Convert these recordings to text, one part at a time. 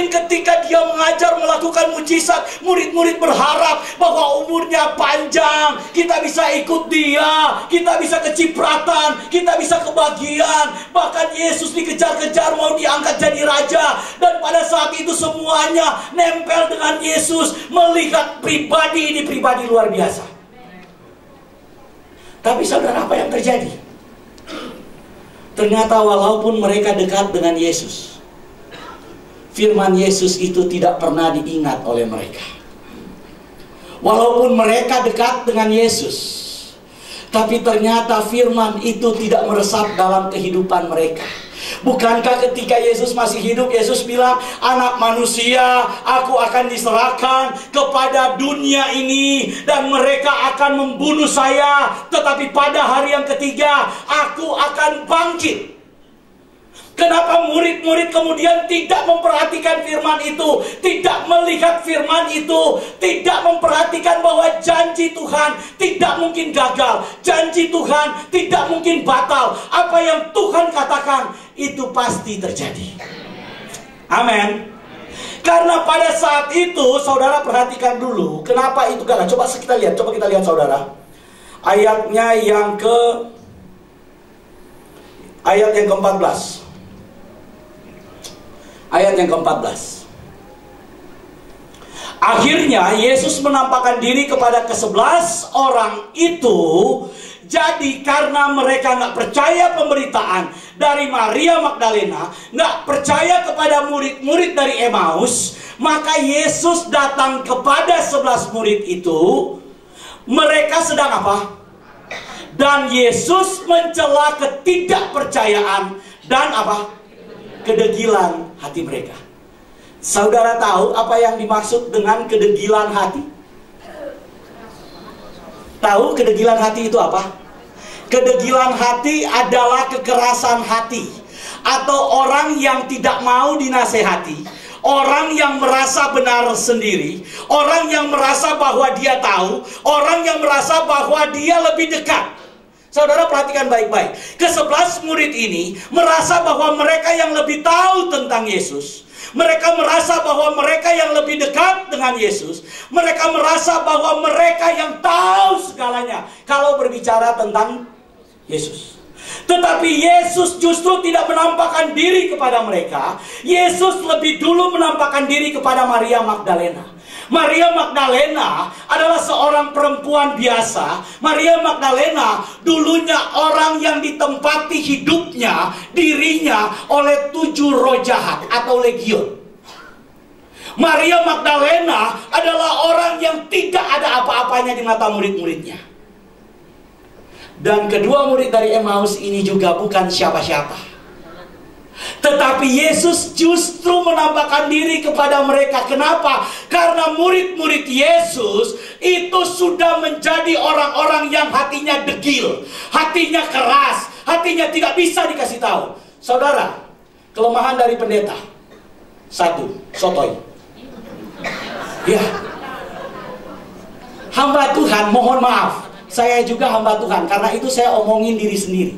Mungkin ketika dia mengajar, melakukan mujizat, murid-murid berharap bahwa umurnya panjang, kita bisa ikut dia, kita bisa kecipratan, kita bisa kebagian. Bahkan Yesus dikejar-kejar mau diangkat jadi raja. Dan pada saat itu semuanya nempel dengan Yesus, melihat pribadi ini pribadi luar biasa. Tapi saudara, apa yang terjadi? Ternyata walaupun mereka dekat dengan Yesus, firman Yesus itu tidak pernah diingat oleh mereka. Walaupun mereka dekat dengan Yesus, tapi ternyata firman itu tidak meresap dalam kehidupan mereka. Bukankah ketika Yesus masih hidup, Yesus bilang, anak manusia, aku akan diserahkan kepada dunia ini, dan mereka akan membunuh saya, tetapi pada hari yang ketiga, aku akan bangkit. Kenapa murid-murid kemudian tidak memperhatikan firman itu, tidak melihat firman itu, tidak memperhatikan bahwa janji Tuhan tidak mungkin gagal, janji Tuhan tidak mungkin batal. Apa yang Tuhan katakan itu pasti terjadi. Amin. Karena pada saat itu, saudara perhatikan dulu, kenapa itu gagal. Coba kita lihat saudara. Ayatnya yang ayat yang ke-14. Ayat yang ke-14. Akhirnya Yesus menampakkan diri kepada ke-11 orang itu. Jadi karena mereka nggak percaya pemberitaan dari Maria Magdalena, nggak percaya kepada murid-murid dari Emmaus, maka Yesus datang kepada 11 murid itu. Mereka sedang apa? Dan Yesus mencela ketidakpercayaan dan apa? Kedegilan hati mereka. Saudara tahu apa yang dimaksud dengan kedegilan hati? Tahu kedegilan hati itu apa? Kedegilan hati adalah kekerasan hati, atau orang yang tidak mau dinasehati, orang yang merasa benar sendiri, orang yang merasa bahwa dia tahu, orang yang merasa bahwa dia lebih dekat. Saudara perhatikan baik-baik. Ke-11 murid ini merasa bahwa mereka yang lebih tahu tentang Yesus. Mereka merasa bahwa mereka yang lebih dekat dengan Yesus. Mereka merasa bahwa mereka yang tahu segalanya kalau berbicara tentang Yesus. Tetapi Yesus justru tidak menampakkan diri kepada mereka. Yesus lebih dulu menampakkan diri kepada Maria Magdalena. Maria Magdalena adalah seorang perempuan biasa. Maria Magdalena dulunya orang yang ditempati hidupnya, dirinya oleh 7 roh jahat atau legion. Maria Magdalena adalah orang yang tidak ada apa-apanya di mata murid-muridnya. Dan kedua murid dari Emmaus ini juga bukan siapa-siapa. Tetapi Yesus justru menampakkan diri kepada mereka. Kenapa? Karena murid-murid Yesus itu sudah menjadi orang-orang yang hatinya degil, hatinya keras, hatinya tidak bisa dikasih tahu. Saudara, kelemahan dari pendeta, 1, sotoy. Ya, hamba Tuhan, mohon maaf, saya juga hamba Tuhan. Karena itu saya omongin diri sendiri.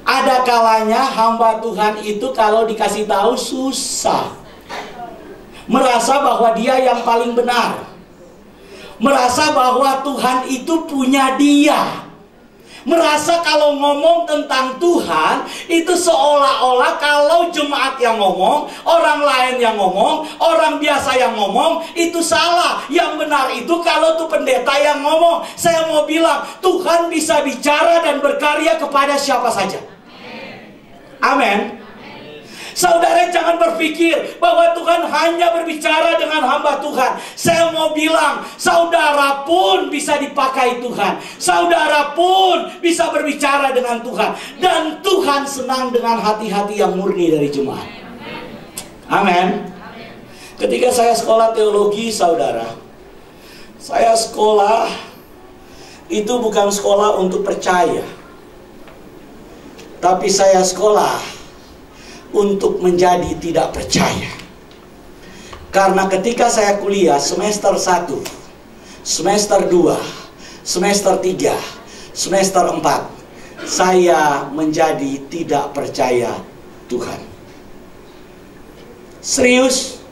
Ada kalanya hamba Tuhan itu kalau dikasih tahu susah. Merasa bahwa dia yang paling benar. Merasa bahwa Tuhan itu punya dia. Merasa kalau ngomong tentang Tuhan itu seolah-olah kalau jemaat yang ngomong, orang lain yang ngomong, orang biasa yang ngomong itu salah. Yang benar itu kalau tuh pendeta yang ngomong. Saya mau bilang, Tuhan bisa bicara dan berkarya kepada siapa saja. Amin. Saudara jangan berpikir bahwa Tuhan hanya berbicara dengan hamba Tuhan. Saya mau bilang, saudara pun bisa dipakai Tuhan. Saudara pun bisa berbicara dengan Tuhan. Dan Tuhan senang dengan hati-hati yang murni dari jemaat. Amin. Ketika saya sekolah teologi, saudara, saya sekolah itu bukan sekolah untuk percaya, tapi saya sekolah untuk menjadi tidak percaya. Karena ketika saya kuliah semester 1, semester 2, semester 3, semester 4, saya menjadi tidak percaya Tuhan. Serius.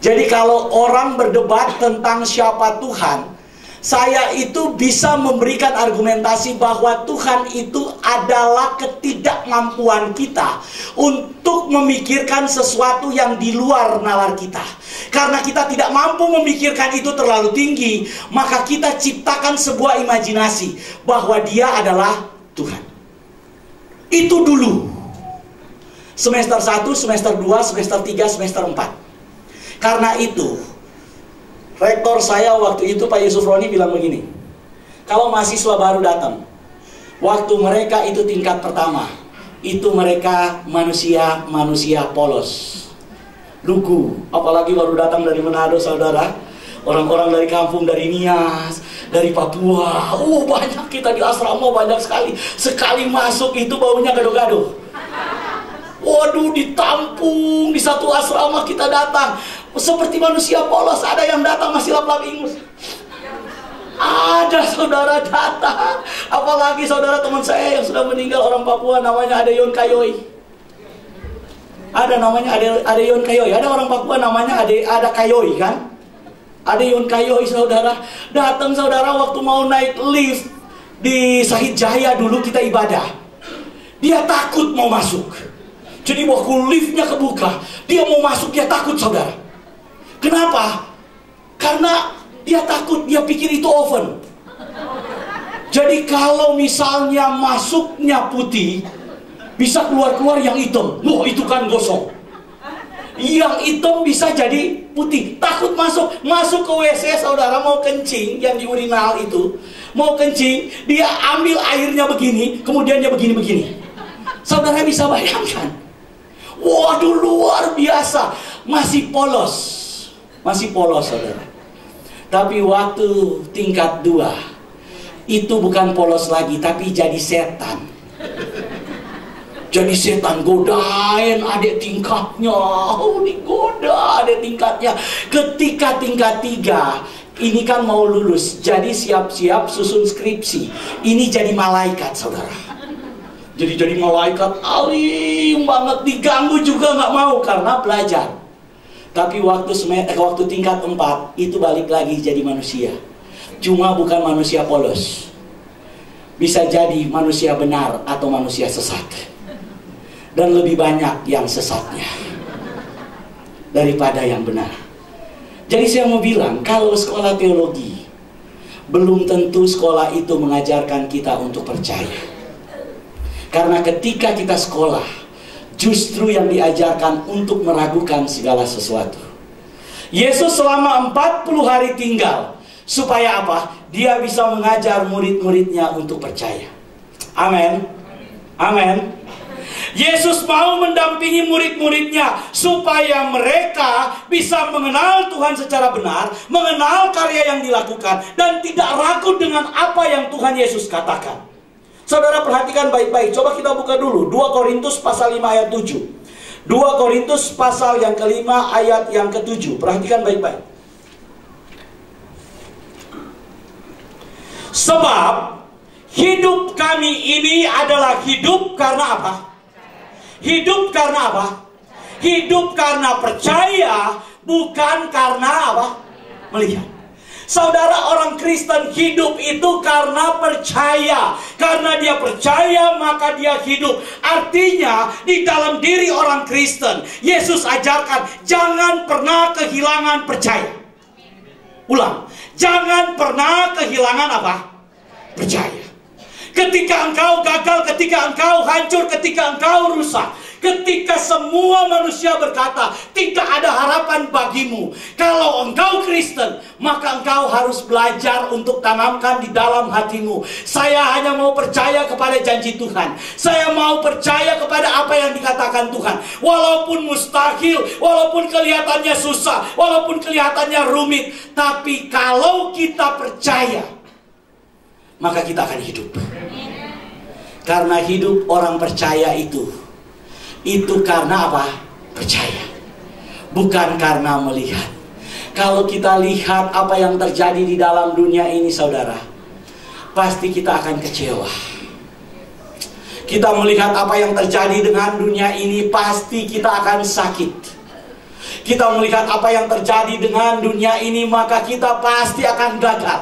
Jadi kalau orang berdebat tentang siapa Tuhan, saya itu bisa memberikan argumentasi bahwa Tuhan itu adalah ketidakmampuan kita untuk memikirkan sesuatu yang di luar nalar kita. Karena kita tidak mampu memikirkan itu terlalu tinggi, maka kita ciptakan sebuah imajinasi bahwa Dia adalah Tuhan. Itu dulu. Semester 1, semester 2, semester 3, semester 4. Karena itu rektor saya waktu itu Pak Yusuf Roni bilang begini, kalau mahasiswa baru datang, waktu mereka itu tingkat pertama, itu mereka manusia polos, lugu. Apalagi baru datang dari Manado, saudara. Orang-orang dari kampung, dari Nias, dari Papua. Banyak kita di asrama, banyak sekali. Sekali masuk itu baunya gado-gado. Waduh, ditampung di satu asrama kita datang seperti manusia polos. Ada yang datang masih lap-lap ingus. Ada saudara datang, apalagi saudara teman saya yang sudah meninggal, orang Papua, namanya Adeyon Kayoi. Ada namanya Adeyon Kayoi. Ada orang Papua namanya ada Kayoi kan? Adeyon Kayoi saudara. Datang saudara waktu mau naik lift di Sahid Jaya dulu kita ibadah. Dia takut mau masuk. Jadi waktu liftnya kebuka, dia mau masuk, dia takut saudara. Kenapa? Karena dia takut, dia pikir itu oven. Jadi kalau misalnya masuknya putih, bisa keluar-keluar yang hitam. Wah, itu kan gosong. Yang hitam bisa jadi putih. Takut masuk ke WC saudara, mau kencing, yang di urinal itu, mau kencing, dia ambil airnya begini, kemudian dia begini-begini. Saudara bisa bayangkan. Waduh, luar biasa. Masih polos saudara. Tapi waktu tingkat 2, itu bukan polos lagi, tapi jadi setan. Jadi setan godain adik tingkatnya. Digoda adik tingkatnya. Ketika tingkat 3, ini kan mau lulus, jadi siap-siap susun skripsi. Ini jadi malaikat saudara. Jadi malaikat alim banget, diganggu juga nggak mau karena belajar. Tapi waktu tingkat 4 itu balik lagi jadi manusia. Cuma bukan manusia polos. Bisa jadi manusia benar atau manusia sesat. Dan lebih banyak yang sesatnya daripada yang benar. Jadi saya mau bilang, kalau sekolah teologi, belum tentu sekolah itu mengajarkan kita untuk percaya. Karena ketika kita sekolah, justru yang diajarkan untuk meragukan segala sesuatu. Yesus selama 40 hari tinggal. Supaya apa? Dia bisa mengajar murid-muridnya untuk percaya. Amin. Amin. Yesus mau mendampingi murid-muridnya supaya mereka bisa mengenal Tuhan secara benar, mengenal karya yang dilakukan, dan tidak ragu dengan apa yang Tuhan Yesus katakan. Saudara perhatikan baik-baik. Coba kita buka dulu 2 Korintus pasal 5 ayat 7. 2 Korintus pasal yang ke-5 ayat yang ke-7. Perhatikan baik-baik. Sebab hidup kami ini adalah hidup karena apa? Hidup karena apa? Hidup karena percaya, bukan karena apa? Melihat. Saudara, orang Kristen hidup itu karena percaya. Karena dia percaya, maka dia hidup. Artinya, di dalam diri orang Kristen, Yesus ajarkan, jangan pernah kehilangan percaya. Ulang, jangan pernah kehilangan apa? Percaya. Ketika engkau gagal, ketika engkau hancur, ketika engkau rusak, ketika semua manusia berkata tidak ada harapan bagimu, kalau engkau Kristen, maka engkau harus belajar untuk tanamkan di dalam hatimu, saya hanya mau percaya kepada janji Tuhan. Saya mau percaya kepada apa yang dikatakan Tuhan. Walaupun mustahil, walaupun kelihatannya susah, walaupun kelihatannya rumit, tapi kalau kita percaya, maka kita akan hidup. Karena hidup orang percaya itu karena apa? Percaya. Bukan karena melihat. Kalau kita lihat apa yang terjadi di dalam dunia ini, saudara, pasti kita akan kecewa. Kita melihat apa yang terjadi dengan dunia ini, pasti kita akan sakit. kita melihat apa yang terjadi dengan dunia ini, maka kita pasti akan gagal.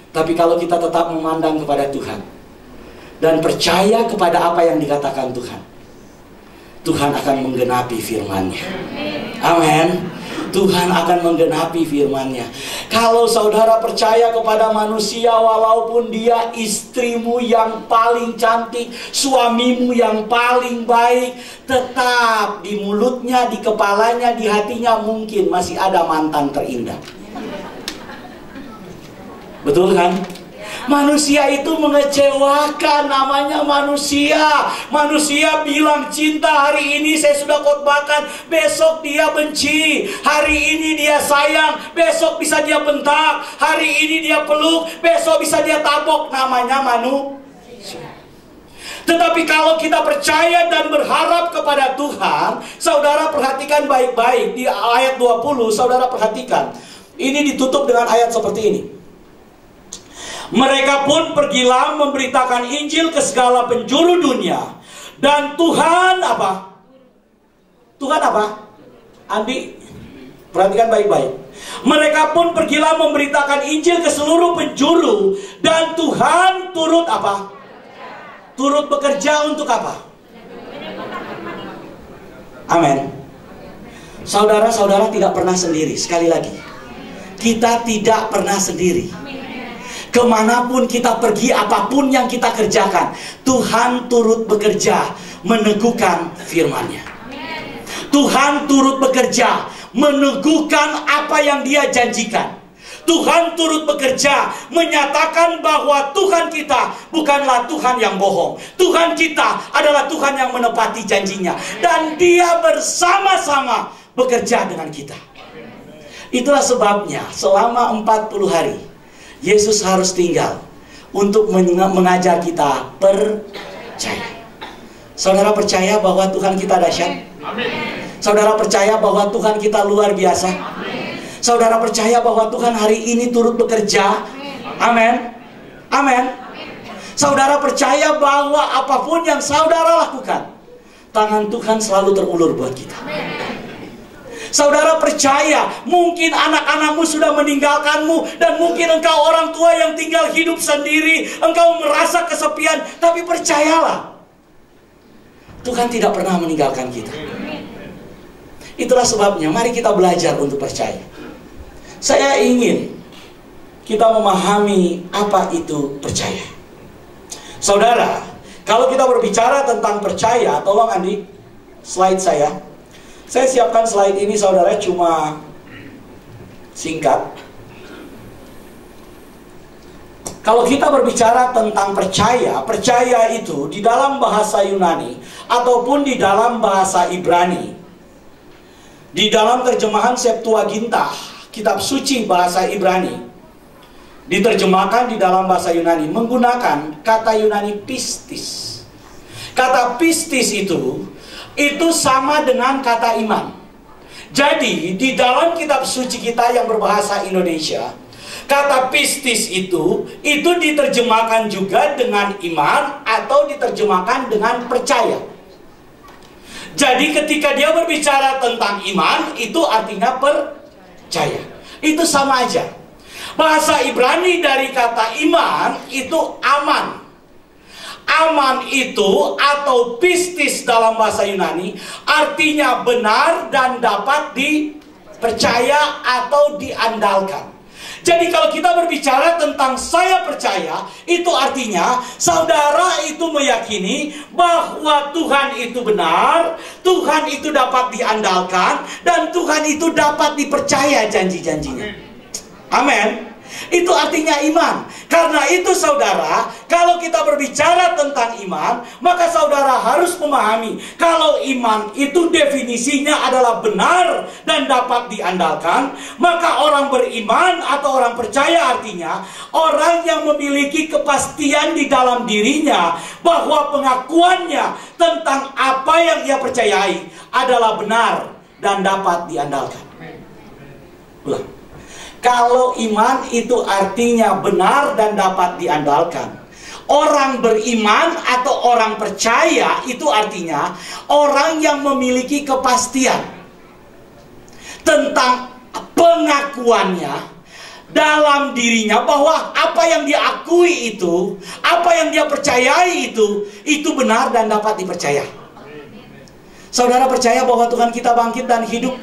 Tapi kalau kita tetap memandang kepada Tuhan dan percaya kepada apa yang dikatakan Tuhan, Tuhan akan menggenapi firman-Nya. Amin. Tuhan akan menggenapi firman-Nya. Kalau saudara percaya kepada manusia, walaupun dia istrimu yang paling cantik, suamimu yang paling baik, tetap di mulutnya, di kepalanya, di hatinya mungkin masih ada mantan terindah. Betul kan? Manusia itu mengecewakan, namanya manusia. Manusia bilang cinta, hari ini saya sudah khotbahkan, besok dia benci. Hari ini dia sayang, besok bisa dia bentak. Hari ini dia peluk, besok bisa dia tabok. Namanya manusia. Tetapi kalau kita percaya dan berharap kepada Tuhan, saudara perhatikan baik-baik. Di ayat 20, saudara perhatikan. Ini ditutup dengan ayat seperti ini. Mereka pun pergilah memberitakan Injil ke segala penjuru dunia. Dan Tuhan apa? Tuhan apa? Andi, perhatikan baik-baik. Mereka pun pergilah memberitakan Injil ke seluruh penjuru. Dan Tuhan turut apa? Turut bekerja untuk apa? Amin. Saudara-saudara tidak pernah sendiri. Sekali lagi, kita tidak pernah sendiri. Kemanapun kita pergi, apapun yang kita kerjakan, Tuhan turut bekerja meneguhkan firman-Nya. Tuhan turut bekerja meneguhkan apa yang Dia janjikan. Tuhan turut bekerja menyatakan bahwa Tuhan kita bukanlah Tuhan yang bohong. Tuhan kita adalah Tuhan yang menepati janjinya. Dan Dia bersama-sama bekerja dengan kita. Itulah sebabnya selama 40 hari Yesus harus tinggal untuk mengajar kita percaya. Saudara percaya bahwa Tuhan kita dahsyat? Amin. Saudara percaya bahwa Tuhan kita luar biasa? Amin. Saudara percaya bahwa Tuhan hari ini turut bekerja? Amin. Amin. Saudara percaya bahwa apapun yang saudara lakukan, tangan Tuhan selalu terulur buat kita? Amin. Saudara percaya mungkin anak-anakmu sudah meninggalkanmu, dan mungkin engkau orang tua yang tinggal hidup sendiri, engkau merasa kesepian, tapi percayalah, Tuhan tidak pernah meninggalkan kita. Itulah sebabnya mari kita belajar untuk percaya. Saya ingin kita memahami apa itu percaya. Saudara, kalau kita berbicara tentang percaya, tolong Andi, slide saya. Saya siapkan slide ini, saudara, cuma singkat. Kalau kita berbicara tentang percaya, percaya itu di dalam bahasa Yunani ataupun di dalam bahasa Ibrani, di dalam terjemahan Septuaginta, kitab suci bahasa Ibrani, diterjemahkan di dalam bahasa Yunani menggunakan kata Yunani pistis. Kata pistis itu sama dengan kata iman. Jadi di dalam kitab suci kita yang berbahasa Indonesia, kata pistis itu diterjemahkan juga dengan iman atau diterjemahkan dengan percaya. Jadi ketika dia berbicara tentang iman, itu artinya percaya. Itu sama aja. Bahasa Ibrani dari kata iman itu aman. Aman itu atau pistis dalam bahasa Yunani artinya benar dan dapat dipercaya atau diandalkan. Jadi kalau kita berbicara tentang saya percaya, itu artinya saudara itu meyakini bahwa Tuhan itu benar, Tuhan itu dapat diandalkan, dan Tuhan itu dapat dipercaya janji-janjinya. Amin. Itu artinya iman. Karena itu saudara, kalau kita berbicara tentang iman, maka saudara harus memahami kalau iman itu definisinya adalah benar dan dapat diandalkan, maka orang beriman atau orang percaya artinya orang yang memiliki kepastian di dalam dirinya bahwa pengakuannya tentang apa yang ia percayai adalah benar dan dapat diandalkan. Ulang. Kalau iman itu artinya benar dan dapat diandalkan, orang beriman atau orang percaya itu artinya orang yang memiliki kepastian. tentang pengakuannya dalam dirinya bahwa apa yang dia akui itu, apa yang dia percayai itu benar dan dapat dipercaya. Saudara percaya bahwa Tuhan kita bangkit dan hidup?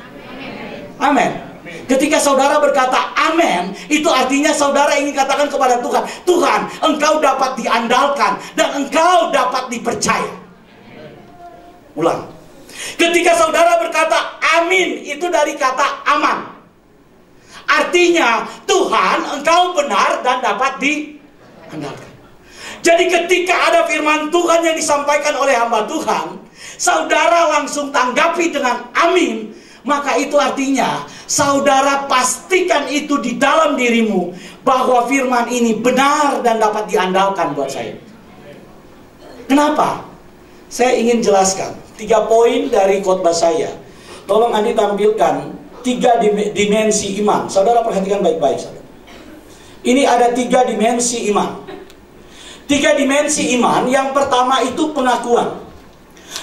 Amin. Ketika saudara berkata amin, itu artinya saudara ingin katakan kepada Tuhan, Tuhan, Engkau dapat diandalkan dan Engkau dapat dipercaya. Ulang. Ketika saudara berkata amin, itu dari kata aman. Artinya Tuhan, Engkau benar dan dapat diandalkan. Jadi ketika ada firman Tuhan yang disampaikan oleh hamba Tuhan, saudara langsung tanggapi dengan amin, maka itu artinya saudara pastikan itu di dalam dirimu bahwa firman ini benar dan dapat diandalkan buat saya. Kenapa? Saya ingin jelaskan 3 poin dari khotbah saya. Tolong Andi tampilkan 3 dimensi iman. Saudara perhatikan baik-baik, saudara. Ini ada 3 dimensi iman. 3 dimensi iman. Yang pertama itu pengakuan.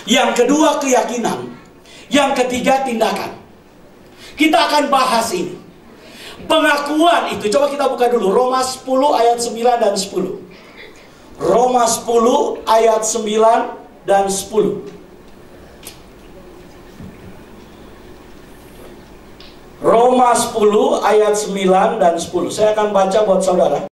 Yang kedua keyakinan. Yang ketiga tindakan. Kita akan bahas ini. Pengakuan itu, coba kita buka dulu Roma 10 ayat 9 dan 10. Roma 10 ayat 9 dan 10. Roma 10 ayat 9 dan 10. Saya akan baca buat saudara.